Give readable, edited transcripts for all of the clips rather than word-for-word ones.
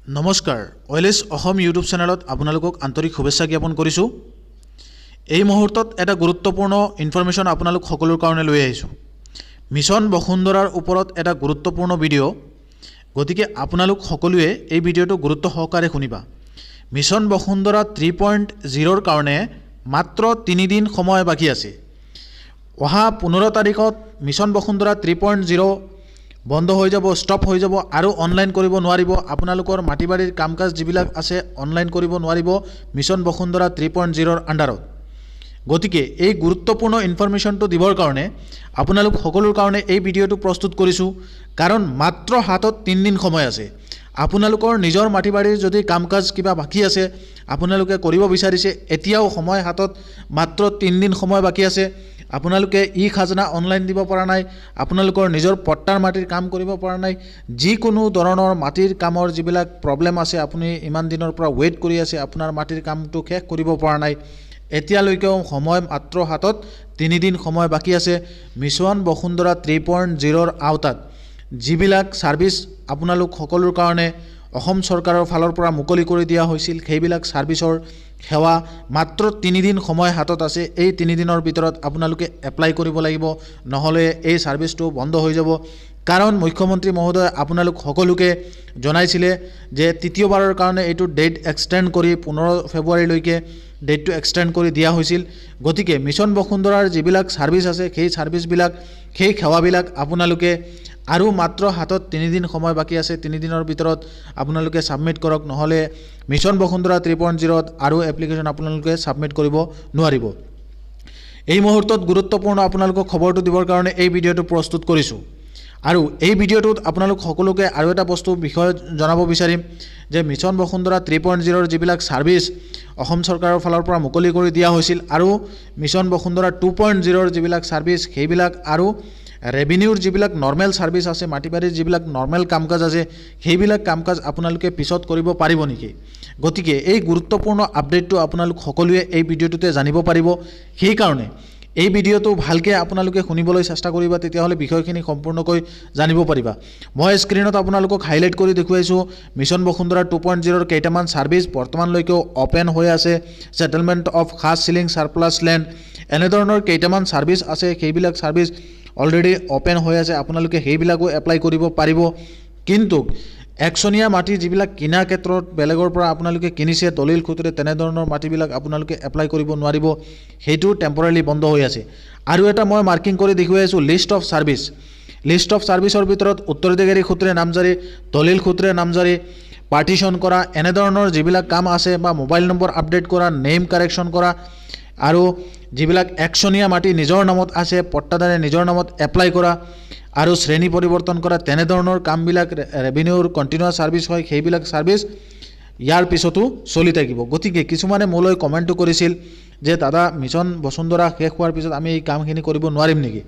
নমস্কাৰ ওয়েলেছ অসম ইউটিউব চেনেলত আপোনালোকক আন্তৰিক শুভেচ্ছা জ্ঞাপন কৰিছোঁ। এই মুহূৰ্তত এটা গুৰুত্বপূৰ্ণ ইনফৰমেশ্যন আপোনালোক সকলোৰ কাৰণে লৈ আহিছোঁ। মিছন বসুন্ধৰাৰ ওপৰত এটা গুৰুত্বপূৰ্ণ ভিডিঅ', গতিকে আপোনালোক সকলোৱে এই ভিডিঅ'টো গুৰুত্ব সহকাৰে শুনিবা। মিছন বসুন্ধৰা 3.0ৰ কাৰণে মাত্ৰ 3 দিন সময় বাকী আছে। অহা 15 তাৰিখত মিছন বসুন্ধৰা 3.0 বন্ধ হৈ যাব, ষ্টপ হৈ যাব আৰু অনলাইন কৰিব নোৱাৰিব। আপোনালোকৰ মাটিবাৰীৰ কাম কাজ যিবিলাক আছে অনলাইন কৰিব নোৱাৰিব মিছন বসুন্ধৰা 3.0ৰ আণ্ডাৰত। গতিকে এই গুৰুত্বপূৰ্ণ ইনফৰমেশ্যনটো দিবৰ কাৰণে আপোনালোক সকলোৰ কাৰণে এই ভিডিঅ'টো প্ৰস্তুত কৰিছোঁ, কাৰণ মাত্ৰ হাতত 3 দিন সময় আছে। আপোনালোকৰ নিজৰ মাটিবাৰীৰ যদি কাম কাজ কিবা বাকী আছে আপোনালোকে কৰিব বিচাৰিছে, এতিয়াও সময় হাতত মাত্ৰ 3 দিন সময় বাকী আছে। আপোনালোকে ই খাজনা অনলাইন দিব পৰা নাই, আপোনালোকৰ নিজৰ পট্টাৰ মাটিৰ কাম কৰিব পৰা নাই, যিকোনো ধৰণৰ মাটিৰ কামৰ যিবিলাক প্ৰব্লেম আছে আপুনি ইমান দিনৰ পৰা ৱেইট কৰি আছে, আপোনাৰ মাটিৰ কামটো শেষ কৰিব পৰা নাই, এতিয়ালৈকেও সময় মাত্ৰ হাতত 3 দিন সময় বাকী আছে। মিছন বসুন্ধৰা 3.0ৰ আওতাত যিবিলাক ছাৰ্ভিচ আপোনালোক সকলোৰ কাৰণে অসম চৰকাৰৰ ফালৰ পৰা মুকলি কৰি দিয়া হৈছিল, সেইবিলাক ছাৰ্ভিচৰ সেৱা মাত্ৰ 3 দিন সময় হাতত আছে। এই 3 দিনৰ ভিতৰত আপোনালোকে এপ্লাই কৰিব লাগিব, নহ'লে এই ছাৰ্ভিচটো বন্ধ হৈ যাব। কাৰণ মুখ্যমন্ত্ৰী মহোদয় আপোনালোক সকলোকে জনাইছিলে যে তৃতীয়বাৰৰ কাৰণে এইটো ডেট এক্সটেণ্ড কৰি 15 ফেব্ৰুৱাৰীলৈকে ডেটটো এক্সটেণ্ড কৰি দিয়া হৈছিল। গতিকে মিছন বসুন্ধৰাৰ যিবিলাক ছাৰ্ভিচ আছে সেই ছাৰ্ভিচবিলাক, সেই সেৱাবিলাক আপোনালোকে আৰু মাত্ৰ হাতত 3 দিন সময় বাকী আছে। 3 দিনৰ ভিতৰত আপোনালোকে ছাবমিট কৰক, নহ'লে মিছন বসুন্ধৰা 3.0ত আৰু এপ্লিকেশ্যন আপোনালোকে ছাবমিট কৰিব নোৱাৰিব। এই মুহূৰ্তত গুৰুত্বপূৰ্ণ আপোনালোকক খবৰটো দিবৰ কাৰণে এই ভিডিঅ'টো প্ৰস্তুত কৰিছোঁ। আৰু এই ভিডিঅ'টোত আপোনালোক সকলোকে আৰু এটা বস্তু বিষয়ে জনাব বিচাৰিম যে মিছন বসুন্ধৰা 3.0ৰ যিবিলাক ছাৰ্ভিচ অসম চৰকাৰৰ ফালৰ পৰা মুকলি কৰি দিয়া হৈছিল আৰু মিছন বসুন্ধৰা 2.0ৰ যিবিলাক ছাৰ্ভিচ সেইবিলাক আৰু ৰেভিনিউৰ যিবিলাক নৰ্মেল ছাৰ্ভিচ আছে, মাটিবাৰীৰ যিবিলাক নৰ্মেল কাম কাজ আছে, সেইবিলাক কাম কাজ আপোনালোকে পিছত কৰিব পাৰিব নেকি? গতিকে এই গুৰুত্বপূৰ্ণ আপডেটটো আপোনালোক সকলোৱে এই ভিডিঅ'টোতে জানিব পাৰিব। সেইকাৰণে এই ভিডিঅ'টো ভালকৈ আপোনালোকে শুনিবলৈ চেষ্টা কৰিবা, তেতিয়াহ'লে বিষয়খিনি সম্পূৰ্ণকৈ জানিব পাৰিবা। মই স্ক্ৰীণত আপোনালোকক হাইলাইট কৰি দেখুৱাইছোঁ মিছন বসুন্ধৰা 2.0ৰ কেইটামান ছাৰ্ভিচ বৰ্তমানলৈকেও অ'পেন হৈ আছে। ছেটেলমেণ্ট অফ খাছ চিলিং ছাৰপ্লাছ লেণ্ড, এনেধৰণৰ কেইটামান ছাৰ্ভিচ আছে, সেইবিলাক ছাৰ্ভিচ অলৰেডি অ'পেন হৈ আছে, আপোনালোকে সেইবিলাকো এপ্লাই কৰিব পাৰিব। কিন্তু একচনীয়া মাটি যিবিলাক কিনা ক্ষেত্ৰত বেলেগৰ পৰা আপোনালোকে কিনিছে দলিল সূত্ৰে, তেনেধৰণৰ মাটিবিলাক আপোনালোকে এপ্লাই কৰিব নোৱাৰিব, সেইটো টেম্পৰাৰী বন্ধ হৈ আছে। আৰু এটা মই মাৰ্কিং কৰি দেখুৱাই আছোঁ list of service. List of ছাৰ্ভিচৰ ভিতৰত উত্তৰাধিকাৰী সূত্ৰে নামজাৰি, দলিল সূত্ৰে নামজাৰি, পাৰ্টিশ্যন কৰা, এনেধৰণৰ যিবিলাক কাম আছে বা মোবাইল নম্বৰ আপডেট কৰা, নেম কাৰেকশ্যন কৰা, আৰু যিবিলাক একচনীয়া মাটি নিজৰ নামত আছে পট্টাদাৰে নিজৰ নামত এপ্লাই কৰা আৰু শ্ৰেণী পৰিৱৰ্তন কৰা, তেনেধৰণৰ কামবিলাক ৰেভিনিউৰ কণ্টিনিউৱাছ ছাৰ্ভিচ হয়, সেইবিলাক ছাৰ্ভিচ ইয়াৰ পিছতো চলি থাকিব। গতিকে কিছুমানে মোলৈ কমেণ্টটো কৰিছিল যে দাদা মিছন বসুন্ধৰা শেষ হোৱাৰ পিছত আমি এই কামখিনি কৰিব নোৱাৰিম নেকি?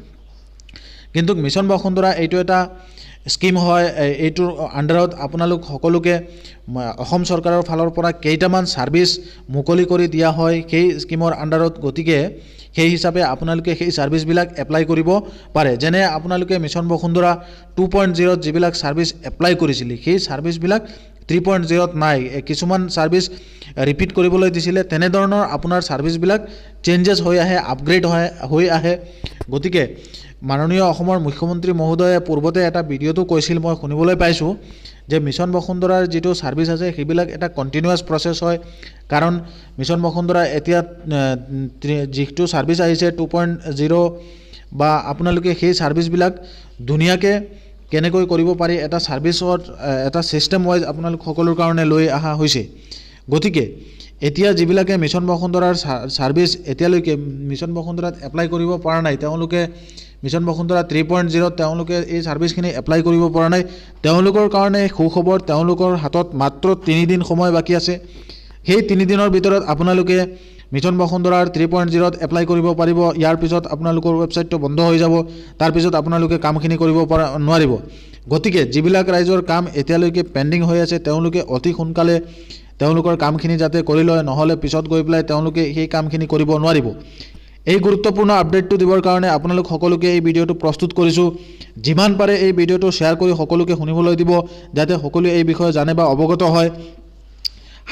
কিন্তু মিছন বসুন্ধৰা এইটো এটা স্কিম হয়, এইটোৰ আণ্ডাৰত আপোনালোক সকলোকে অসম চৰকাৰৰ ফালৰ পৰা কেইটামান ছাৰ্ভিচ মুকলি কৰি দিয়া হয় সেই স্কিমৰ আণ্ডাৰত। গতিকে সেই হিচাপে আপোনালোকে সেই ছাৰ্ভিচবিলাক এপ্লাই কৰিব পাৰে। যেনে আপোনালোকে মিছন বসুন্ধৰা 2.0ত যিবিলাক ছাৰ্ভিচ এপ্লাই কৰিছিলে সেই ছাৰ্ভিচবিলাক 3.0ত নাই, কিছুমান ছাৰ্ভিচ ৰিপিট কৰিবলৈ দিছিলে, তেনেধৰণৰ আপোনাৰ ছাৰ্ভিচবিলাক চেঞ্জেছ হৈ আহে, আপগ্ৰেড হৈ আহে। গতিকে মাননীয় অসমৰ মুখ্যমন্ত্ৰী মহোদয়ে পূৰ্বতে এটা ভিডিঅ'টো কৈছিল, মই শুনিবলৈ পাইছোঁ যে মিছন বসুন্ধৰাৰ যিটো ছাৰ্ভিচ আছে সেইবিলাক এটা কণ্টিনিউৱাছ প্ৰচেছ হয়। কাৰণ মিছন বসুন্ধৰা এতিয়া যিটো ছাৰ্ভিচ আহিছে 2.0 বা আপোনালোকে সেই ছাৰ্ভিচবিলাক ধুনীয়াকৈ কেনেকৈ কৰিব পাৰি এটা ছাৰ্ভিচত এটা ছিষ্টেম ৱাইজ আপোনালোক সকলোৰ কাৰণে লৈ অহা হৈছে। গতিকে এতিয়া যিবিলাকে মিছন বসুন্ধৰাৰ ছাৰ্ভিচ এতিয়ালৈকে মিছন বসুন্ধৰাত এপ্লাই কৰিব পৰা নাই, তেওঁলোকে মিছন বসুন্ধৰা 3.0ত তেওঁলোকে এই ছাৰ্ভিচখিনি এপ্লাই কৰিব পৰা নাই, তেওঁলোকৰ কাৰণে সুখবৰ, তেওঁলোকৰ হাতত মাত্ৰ 3 দিন সময় বাকী আছে। সেই 3 দিনৰ ভিতৰত আপোনালোকে মিছন বসুন্ধৰাৰ 3.0ত এপ্লাই কৰিব পাৰিব। ইয়াৰ পিছত আপোনালোকৰ ৱেবছাইটটো বন্ধ হৈ যাব, তাৰপিছত আপোনালোকে কামখিনি কৰিব নোৱাৰিব। গতিকে যিবিলাক ৰাইজৰ কাম এতিয়ালৈকে পেণ্ডিং হৈ আছে তেওঁলোকে অতি সোনকালে তেওঁলোকৰ কামখিনি যাতে কৰি লয়, নহ'লে পিছত গৈ পেলাই তেওঁলোকে সেই কামখিনি কৰিব নোৱাৰিব। এই গুৰুত্বপূৰ্ণ আপডেটটো দিবৰ কাৰণে আপোনালোক সকলোকে এই ভিডিঅ'টো প্ৰস্তুত কৰিছোঁ। যিমান পাৰে এই ভিডিঅ'টো শ্বেয়াৰ কৰি সকলোকে শুনিবলৈ দিব, যাতে সকলোৱে এই বিষয়ে জানে বা অৱগত হয়।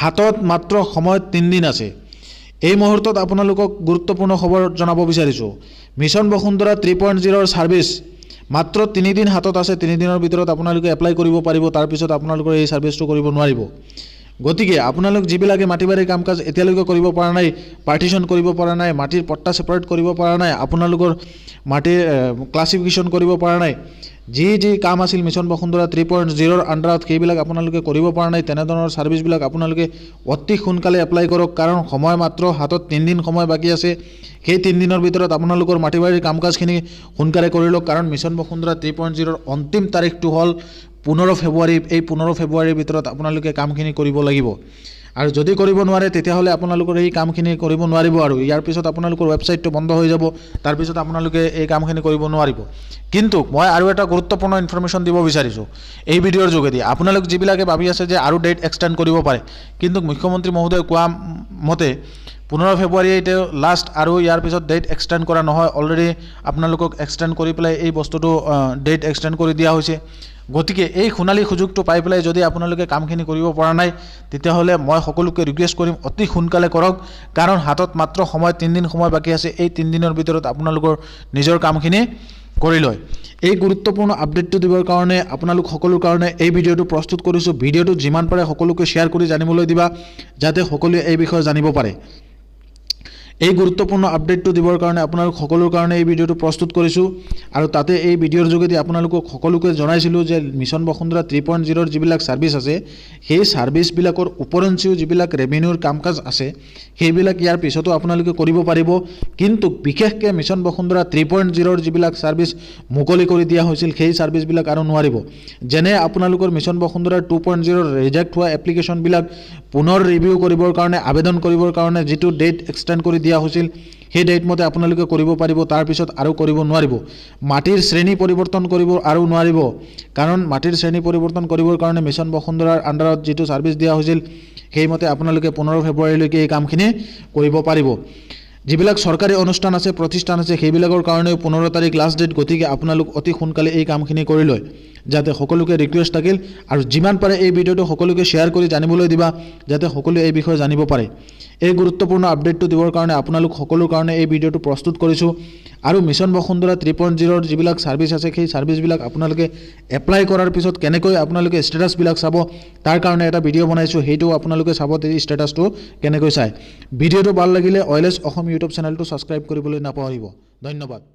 হাতত মাত্ৰ সময় 3 দিন আছে। এই মুহূৰ্তত আপোনালোকক গুৰুত্বপূৰ্ণ খবৰ জনাব বিচাৰিছোঁ। মিছন বসুন্ধৰা 3.0ৰ ছাৰ্ভিচ মাত্ৰ 3 দিন হাতত আছে। 3 দিনৰ ভিতৰত আপোনালোকে এপ্লাই কৰিব পাৰিব, তাৰপিছত আপোনালোকৰ এই ছাৰ্ভিচটো কৰিব নোৱাৰিব। গতিকে আপোনালোক যিবিলাকে মাটি বাৰীৰ কাম কাজ এতিয়ালৈকে কৰিব পৰা নাই, পাৰ্টিশ্যন কৰিব পৰা নাই, মাটিৰ পট্টা ছেপাৰেট কৰিব পৰা নাই, আপোনালোকৰ মাটিৰ ক্লাছিফিকেশ্যন কৰিব পৰা নাই, যি কাম আছিল মিছন বসুন্ধৰা 3.0ৰ আণ্ডাৰত সেইবিলাক আপোনালোকে কৰিব পৰা নাই, তেনেধৰণৰ ছাৰ্ভিচবিলাক আপোনালোকে অতি সোনকালে এপ্লাই কৰক। কাৰণ সময় মাত্ৰ হাতত 3 দিন সময় বাকী আছে। সেই 3 দিনৰ ভিতৰত আপোনালোকৰ মাটি বাৰীৰ কাম কাজখিনি সোনকালে কৰি লওক। কাৰণ মিছন বসুন্ধৰা 3.0ৰ অন্তিম তাৰিখটো হ'ল 15 ফেব্ৰুৱাৰী। এই 15 ফেব্ৰুৱাৰীৰ ভিতৰত আপোনালোকে কামখিনি কৰিব লাগিব। আৰু যদি কৰিব নোৱাৰে তেতিয়াহ'লে আপোনালোকৰ এই কামখিনি কৰিব নোৱাৰিব, আৰু ইয়াৰ পিছত আপোনালোকৰ ৱেবছাইটটো বন্ধ হৈ যাব। তাৰপিছত আপোনালোকে এই কামখিনি কৰিব নোৱাৰিব। কিন্তু মই আৰু এটা গুৰুত্বপূৰ্ণ ইনফৰমেশ্যন দিব বিচাৰিছোঁ এই ভিডিঅ'ৰ যোগেদি। আপোনালোক যিবিলাকে ভাবি আছে যে আৰু ডেট এক্সটেণ্ড কৰিব পাৰে, কিন্তু মুখ্যমন্ত্ৰী মহোদয়ে কোৱা মতে 15 ফেব্ৰুৱাৰী এতিয়া লাষ্ট, আৰু ইয়াৰ পিছত ডেট এক্সটেণ্ড কৰা নহয়। অলৰেডি আপোনালোকক এক্সটেণ্ড কৰি পেলাই এই বস্তুটো ডেট এক্সটেণ্ড কৰি দিয়া হৈছে। গতিকে এই সোণালী সুযোগটো পাই পেলাই যদি আপোনালোকে কামখিনি কৰিব পৰা নাই, তেতিয়াহ'লে মই সকলোকে ৰিকুৱেষ্ট কৰিম অতি সোনকালে কৰক। কাৰণ হাতত মাত্ৰ সময় 3 দিন সময় বাকী আছে। এই 3 দিনৰ ভিতৰত আপোনালোকৰ নিজৰ কামখিনি কৰি লয়। এই গুৰুত্বপূৰ্ণ আপডেটটো দিবৰ কাৰণে আপোনালোক সকলোৰ কাৰণে এই ভিডিঅ'টো প্ৰস্তুত কৰিছোঁ। ভিডিঅ'টো যিমান পাৰে সকলোকে শ্বেয়াৰ কৰি জানিবলৈ দিবা, যাতে সকলোৱে এই বিষয়ে জানিব পাৰে। এই গুৰুত্বপূৰ্ণ আপডেটটো দিবৰ কাৰণে আপোনালোক সকলোৰ কাৰণে এই ভিডিঅ'টো প্ৰস্তুত কৰিছোঁ। আৰু তাতে এই ভিডিঅ'ৰ যোগেদি আপোনালোকক সকলোকে জনাইছিলোঁ যে মিছন বসুন্ধৰা 3.0ৰ যিবিলাক ছাৰ্ভিচ আছে, সেই ছাৰ্ভিচবিলাকৰ ওপৰঞ্চিও যিবিলাক ৰেভিনিউৰ কাম কাজ আছে, সেইবিলাক ইয়াৰ পিছতো আপোনালোকে কৰিব পাৰিব। কিন্তু বিশেষকৈ মিছন বসুন্ধৰা 3.0ৰ যিবিলাক ছাৰ্ভিচ মুকলি কৰি দিয়া হৈছিল, সেই ছাৰ্ভিচবিলাক আৰু নোৱাৰিব। যেনে আপোনালোকৰ মিছন বসুন্ধৰা 2.0ৰ ৰিজেক্ট হোৱা এপ্লিকেশ্যনবিলাক পুনৰ ৰিভিউ কৰিবৰ কাৰণে, আবেদন কৰিবৰ কাৰণে যিটো ডেট এক্সটেণ্ড কৰি দিয়া হৈছিল, সেই ডেট মতে আপোনালোকে কৰিব পাৰিব, তাৰপিছত আৰু কৰিব নোৱাৰিব। মাটিৰ শ্ৰেণী পৰিৱৰ্তন কৰিব আৰু নোৱাৰিব। কাৰণ মাটিৰ শ্ৰেণী পৰিৱৰ্তন কৰিবৰ কাৰণে মিছন বসুন্ধৰাৰ আণ্ডাৰত যিটো ছাৰ্ভিচ দিয়া হৈছিল, সেইমতে আপোনালোকে 15 ফেব্ৰুৱাৰীলৈকে এই কামখিনি কৰিব পাৰিব। যিবিলাক চৰকাৰী অনুষ্ঠান আছে, প্ৰতিষ্ঠান আছে, সেইবিলাকৰ কাৰণেও 15 তাৰিখ লাষ্ট ডেট। গতিকে আপোনালোক অতি সোনকালে এই কামখিনি কৰি লয়, যাতে সকলোকে ৰিকুৱেষ্ট থাকিল। আৰু যিমান পাৰে এই ভিডিঅ'টো সকলোকে শ্বেয়াৰ কৰি জানিবলৈ দিবা, যাতে সকলোৱে এই বিষয়ে জানিব পাৰে। এই গুৰুত্বপূৰ্ণ আপডেটটো দিবৰ কাৰণে আপোনালোক সকলোৰ কাৰণে এই ভিডিঅ'টো প্ৰস্তুত কৰিছোঁ। আৰু মিছন বসুন্ধৰা 3.0ৰ যিবিলাক ছাৰ্ভিচ আছে, সেই ছাৰ্ভিচবিলাক আপোনালোকে এপ্লাই কৰাৰ পিছত কেনেকৈ আপোনালোকে ষ্টেটাছবিলাক চাব, তাৰ কাৰণে এটা ভিডিঅ' বনাইছোঁ। সেইটো আপোনালোকে চাব, এই ষ্টেটাছটো কেনেকৈ চায়। ভিডিঅ'টো ভাল লাগিলে OLS অসম ইউটিউব চেনেলটো ছাবস্ক্ৰাইব কৰিবলৈ নাপাহৰিব। ধন্যবাদ।